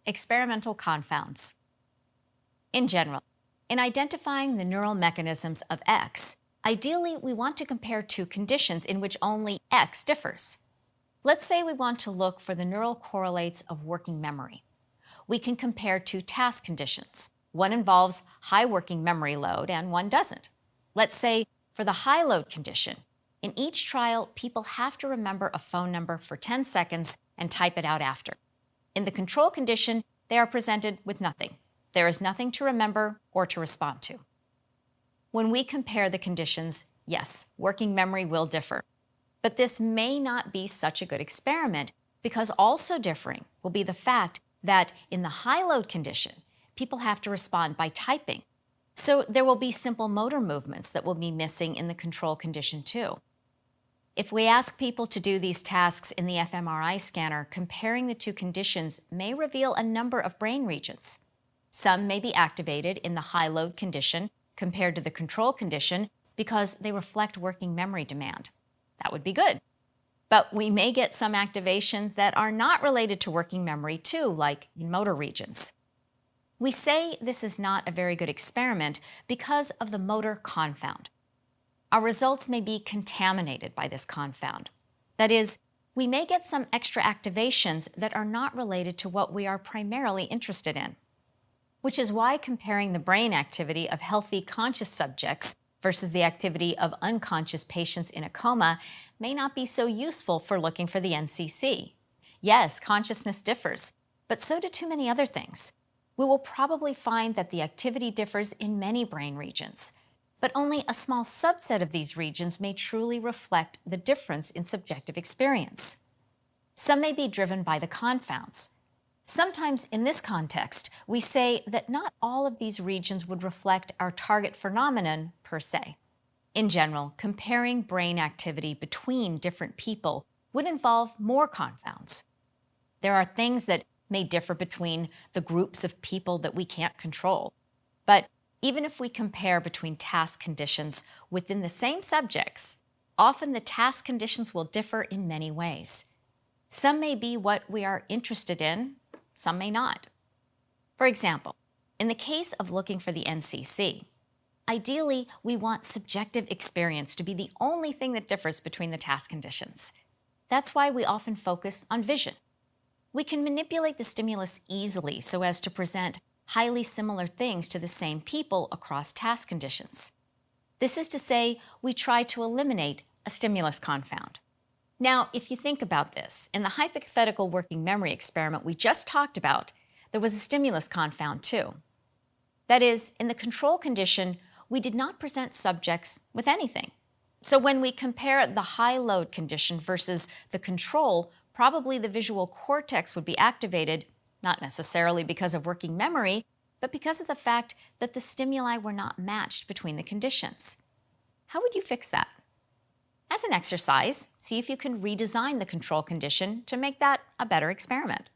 Experimental confounds. In general, in identifying the neural mechanisms of X, ideally we want to compare two conditions in which only X differs. Let's say we want to look for the neural correlates of working memory. We can compare two task conditions. One involves high working memory load and one doesn't. Let's say for the high load condition, in each trial, people have to remember a phone number for 10 seconds and type it out after. In the control condition, they are presented with nothing. There is nothing to remember or to respond to. When we compare the conditions, yes, working memory will differ. But this may not be such a good experiment because also differing will be the fact that in the high load condition, people have to respond by typing. So there will be simple motor movements that will be missing in the control condition too. If we ask people to do these tasks in the fMRI scanner, comparing the two conditions may reveal a number of brain regions. Some may be activated in the high load condition compared to the control condition because they reflect working memory demand. That would be good. But we may get some activations that are not related to working memory too, like in motor regions. We say this is not a very good experiment because of the motor confound. Our results may be contaminated by this confound. That is, we may get some extra activations that are not related to what we are primarily interested in. Which is why comparing the brain activity of healthy conscious subjects versus the activity of unconscious patients in a coma may not be so useful for looking for the NCC. Yes, consciousness differs, but so do too many other things. We will probably find that the activity differs in many brain regions, but only a small subset of these regions may truly reflect the difference in subjective experience. Some may be driven by the confounds. Sometimes in this context, we say that not all of these regions would reflect our target phenomenon per se. In general, comparing brain activity between different people would involve more confounds. There are things that may differ between the groups of people that we can't control. But even if we compare between task conditions within the same subjects, often the task conditions will differ in many ways. Some may be what we are interested in, some may not. For example, in the case of looking for the NCC, ideally we want subjective experience to be the only thing that differs between the task conditions. That's why we often focus on vision. We can manipulate the stimulus easily so as to present highly similar things to the same people across task conditions. This is to say, we try to eliminate a stimulus confound. Now, if you think about this, in the hypothetical working memory experiment we just talked about, there was a stimulus confound too. That is, in the control condition, we did not present subjects with anything. So when we compare the high load condition versus the control, probably the visual cortex would be activated, not necessarily because of working memory, but because of the fact that the stimuli were not matched between the conditions. How would you fix that? As an exercise, see if you can redesign the control condition to make that a better experiment.